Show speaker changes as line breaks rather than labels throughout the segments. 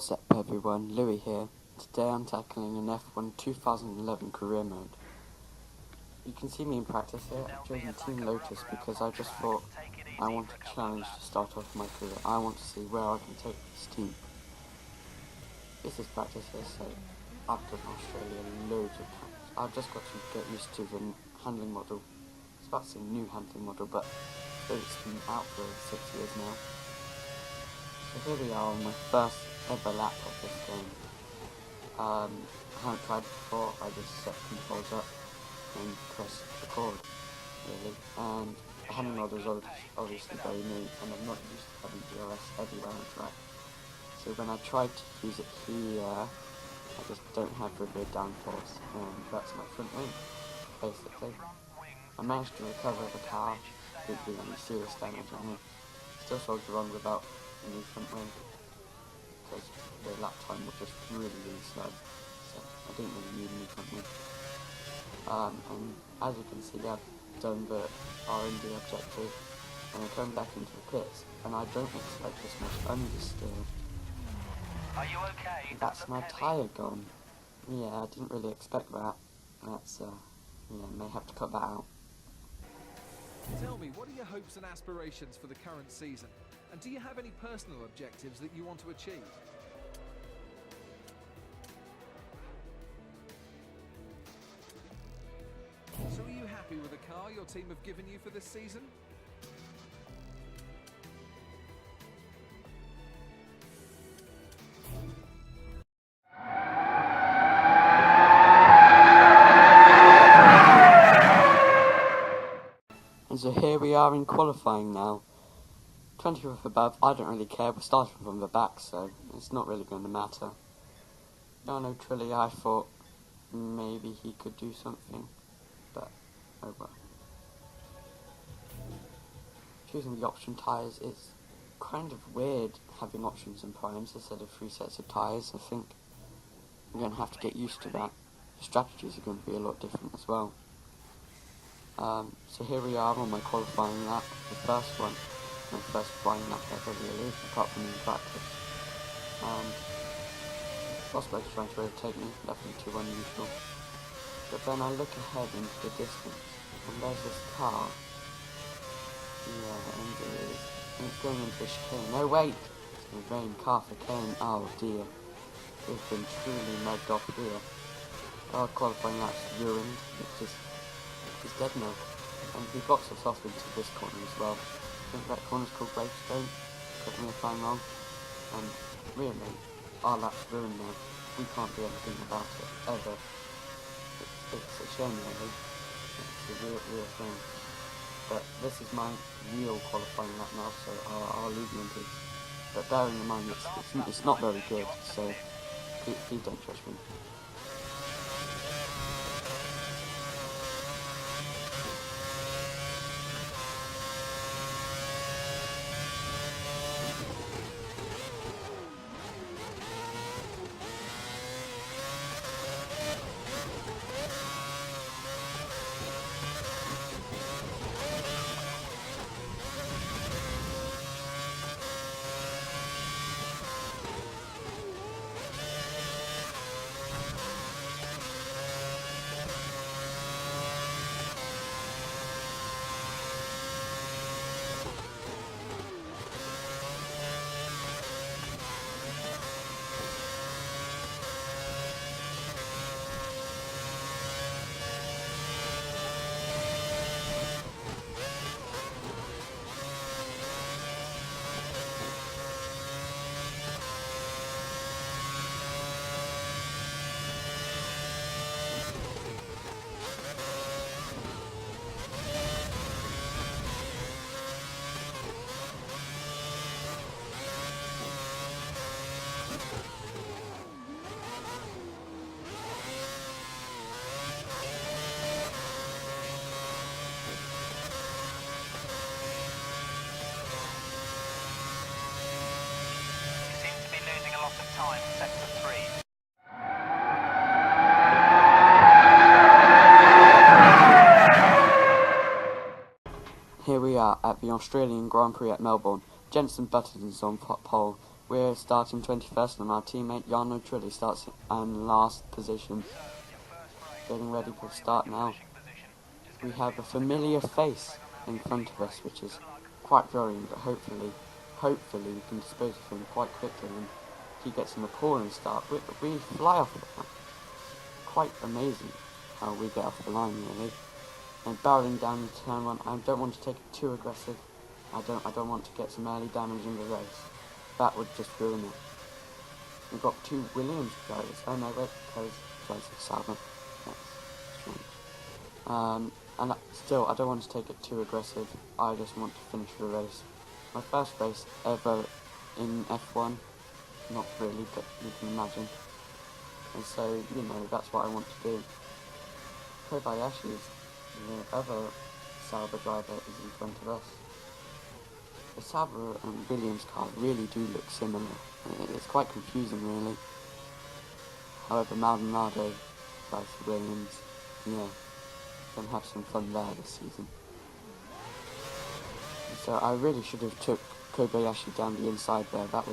What's up everyone, Louis here. Today I'm tackling an F1 2011 career mode. You can see me in practice here. I've chosen Team Lotus because I just thought I want a challenge to start off my career. I want to see where I can take this team. This is practice here, so I've done Australia loads of times. I've just got to get used to the handling model. I was about to say new handling model, but it's been out for 6 years now. So here we are on my first ever lap of this game. I haven't tried it before. I just set controls up and press record, really. And the handling model is obviously very new, and I'm not used to having DRS everywhere on track. So when I tried to use it here, I just don't have rear downforce, and that's my front wing, basically. I managed to recover the car, didn't do any serious damage on it. Still soldier on without a new front wing, because the lap time was just really slow, so I didn't really need a new front wing. And as you can see, I've done the R&D objective, and I'm going back into the pits, and I don't expect this much understeer.
Are you okay?
That's my tyre gone. Yeah, I didn't really expect that. That's, may have to cut that out.
Tell me, what are your hopes and aspirations for the current season? And do you have any personal objectives that you want to achieve? So are you happy with the car your team have given you for this season?
And so here we are in qualifying now. 20th above, I don't really care, we're starting from the back, so it's not really going to matter. No, truly, I thought maybe he could do something, but oh well. Choosing the option tyres is kind of weird, having options and primes instead of 3 sets of tyres. I think I'm going to have to get used to that. The strategies are going to be a lot different as well. So here we are on my qualifying lap, the first one. My first flying lap ever really, apart from in practice. Prospect was trying to overtake me, left me too unusual. But then I look ahead into the distance, and there's this car. Yeah, and it's going into a chicane. No, wait! It's the rain car for Kane. Oh dear. We've been truly mugged off here. Our qualifying lap's ruined. It's dead now. And he blocks us off into this corner as well. I think that corner's called Gravestone, correct me if I'm wrong, and really, our lap's ruined now. We can't do anything about it, ever. It's a shame really, it's a real shame. But this is my real qualifying lap now, so I'll leave you in peace. But bearing in mind, it's not very good, so please don't judge me.
Time, sector 3.
Here we are at the Australian Grand Prix at Melbourne. Jenson Button is on pole, We're starting 21st and our teammate Jarno Trulli starts in last position. Getting ready for the start now. We have a familiar face in front of us, which is quite worrying, but hopefully we can dispose of him quite quickly and he gets an appalling start. We fly off the line. Quite amazing how we get off the line, really. And barreling down into turn one, I don't want to take it too aggressive. I don't want to get some early damage in the race. That would just ruin it. We've got two Williams drivers. Oh no, wait, Perez drives for Sauber. That's strange. And still, I don't want to take it too aggressive. I just want to finish the race. My first race ever in F1. Not really, but you can imagine. And so, you know, that's what I want to do. Kobayashi's, the other Sauber driver, is in front of us. The Sauber and Williams car really do look similar. It's quite confusing, really. However, Maldonado drives the Williams. Yeah, gonna have some fun there this season. So I really should have took Kobayashi down the inside there. That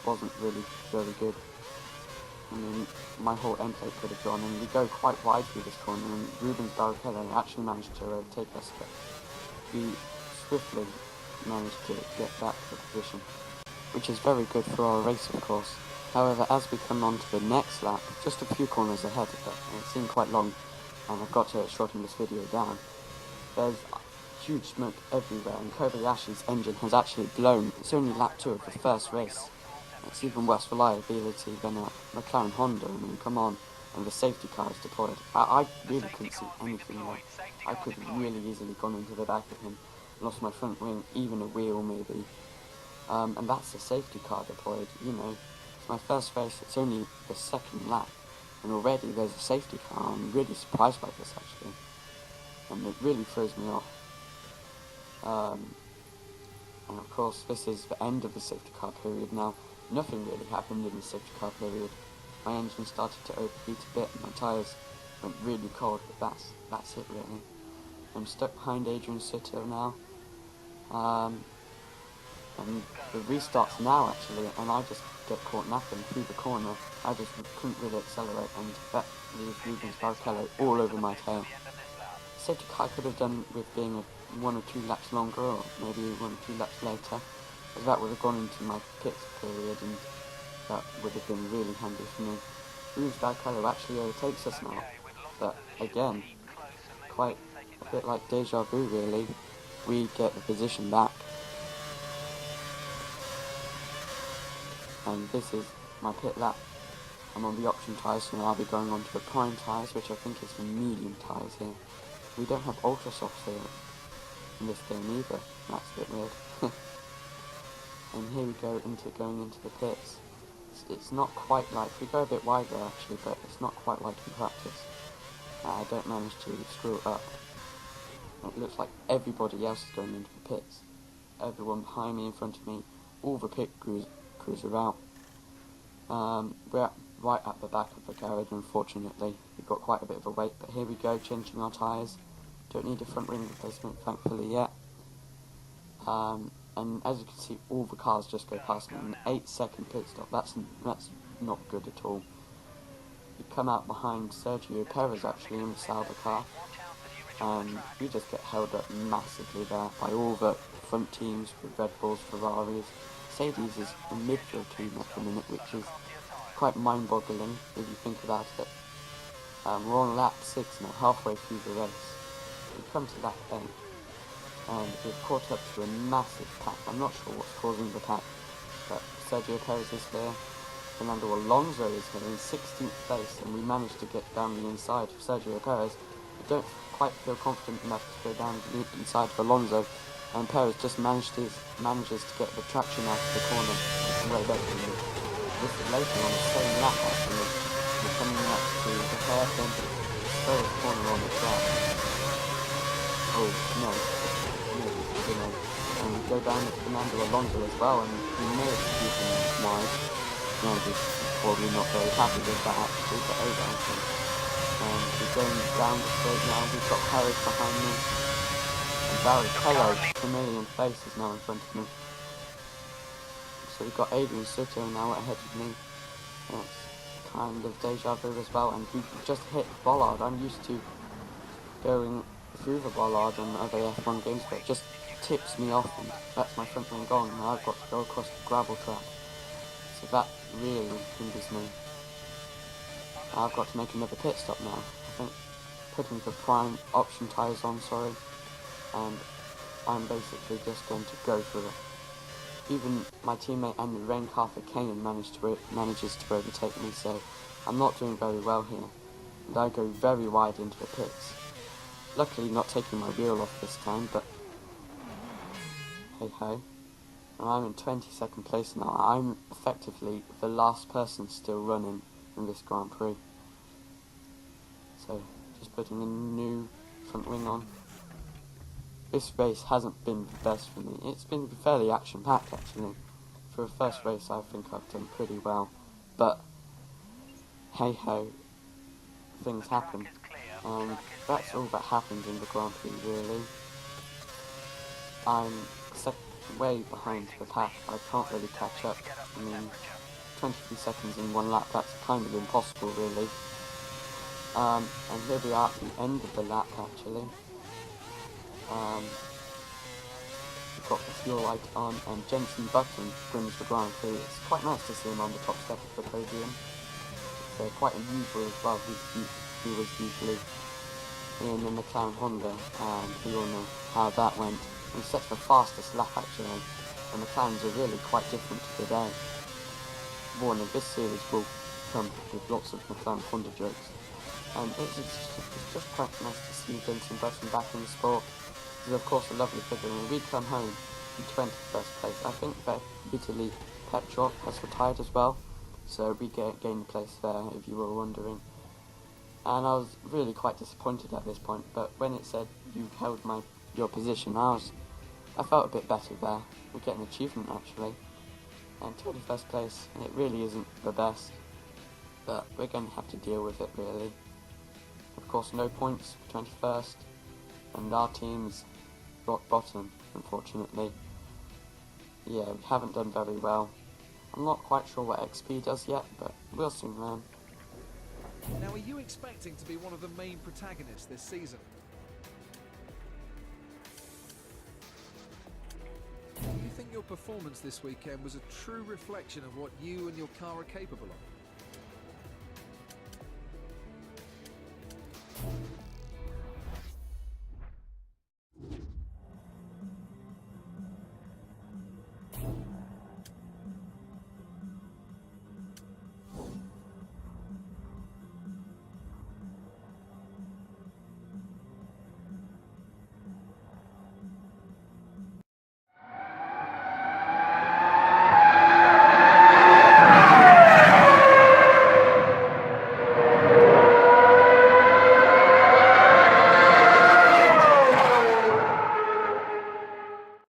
wasn't really very good. I mean, my whole end plate could have gone, and we go quite wide through this corner, and Rubens Barrichello actually managed to overtake us, but we swiftly managed to get back to the position, which is very good for our race, of course. However, as we come on to the next lap, just a few corners ahead of it, and it seemed quite long, and I've got to shorten this video down, there's huge smoke everywhere, and Kobayashi's engine has actually blown. It's only lap 2 of the first race. It's even worse reliability than a Mclaren Honda. I mean, come on. And the safety car is deployed. I really couldn't see anything there. I could have really easily gone into the back of him, lost my front wing, even a wheel maybe. And that's the safety car deployed, you know. It's my first race, it's only the second lap, and already there's a safety car. I'm really surprised by this, actually. And it really throws me off. And of course, this is the end of the safety car period now. Nothing really happened in the safety car period. My engine started to overheat a bit and my tyres went really cold, but that's it really. I'm stuck behind Adrian Sutter now. And the restart's now actually, and I just get caught napping through the corner. I just couldn't really accelerate, and that leaves Rubens Barrichello all over my tail. Safety car could have done with being 1 or 2 laps longer, or maybe 1 or 2 laps later, as that would have gone into my pits period, and that would have been really handy for me. Rubens Barrichello actually overtakes us now, but again, quite a bit like deja vu really. We get the position back. And this is my pit lap. I'm on the option tyres, so I'll be going on to the prime tyres, which I think is the medium tyres here. We don't have ultra softs here in this game either. That's a bit weird. And here we go going into the pits. It's not quite like, we go a bit wider actually, but it's not quite like in practice. I don't manage to screw it up. It looks like everybody else is going into the pits. Everyone behind me, in front of me, all the pit crews are out. We're right at the back of the garage, unfortunately. We've got quite a bit of a wait, but here we go, changing our tyres. Don't need a front wing replacement, thankfully, yet. And as you can see, all the cars just go past me in an 8-second pit stop. That's not good at all. We come out behind Sergio Perez, actually, in the Sauber car. And we just get held up massively there by all the front teams, with Red Bulls, Ferraris. Mercedes is a midfield team at the minute, which is quite mind-boggling if you think about it. We're on lap 6 now, halfway through the race. We come to lap 8, and we've caught up to a massive pack. I'm not sure what's causing the pack, but Sergio Perez is here. Fernando Alonso is here in 16th place, and we managed to get down the inside of Sergio Perez. I don't quite feel confident enough to go down the inside of Alonso, and Perez just manages to get the traction out of the corner way better than me. This is later on the same lap actually. We're coming up to the hairpin first corner on the track. Oh no, you know. And we go down to Fernando Alonso as well, and we know it's keeping wide. Fernando's probably not very happy with that actually, but oh well. We're going down the straight now. We've got Perez behind me. Barrichello, chameleon face, is now in front of me. So we've got Adrian Soto now ahead of me. That's kind of deja vu as well, and we just hit Bollard. I'm used to going through the Bollard on other F1 games, but it just tips me off and that's my front wing gone, and I've got to go across the gravel track. So that really hinders me. I've got to make another pit stop now. I think putting the prime option tyres on, and I'm basically just going to go for it. Even my teammate and the rain car for Kane manages to overtake me, so I'm not doing very well here. And I go very wide into the pits. Luckily not taking my wheel off this time, but hey ho. And I'm in 22nd place now. I'm effectively the last person still running in this Grand Prix. So, just putting a new front wing on. This race hasn't been the best for me. It's been fairly action-packed actually. For a first race I think I've done pretty well. But, hey ho, things happen. That's all that happens in the Grand Prix really. I'm way behind the pack. I can't really catch up. I mean, 23 seconds in one lap, that's kind of impossible really. And here we are at the end of the lap actually. We've got the fuel light on, and Jenson Button wins the Grand Prix. It's quite nice to see him on the top step of the podium. It's quite unusual as well. He was usually in the Mclaren Honda, and we all know how that went. He set the fastest lap actually, and McLarens are really quite different to today. Warning, this series will come with lots of McLaren Honda jokes, and it's just quite nice to see Vincent Button back in the sport. This is of course a lovely figure, and we come home in 21st place. I think that Italy Petrov has retired as well, so we gained a place there if you were wondering. And I was really quite disappointed at this point, but when it said you held your position, I felt a bit better there. We get an achievement actually, and 21st place, and it really isn't the best, but we're going to have to deal with it really. Of course no points for 21st, and our team's rock bottom unfortunately. Yeah, we haven't done very well. I'm not quite sure what XP does yet, but we'll soon learn.
Now, are you expecting to be one of the main protagonists this season? Do you think your performance this weekend was a true reflection of what you and your car are capable of?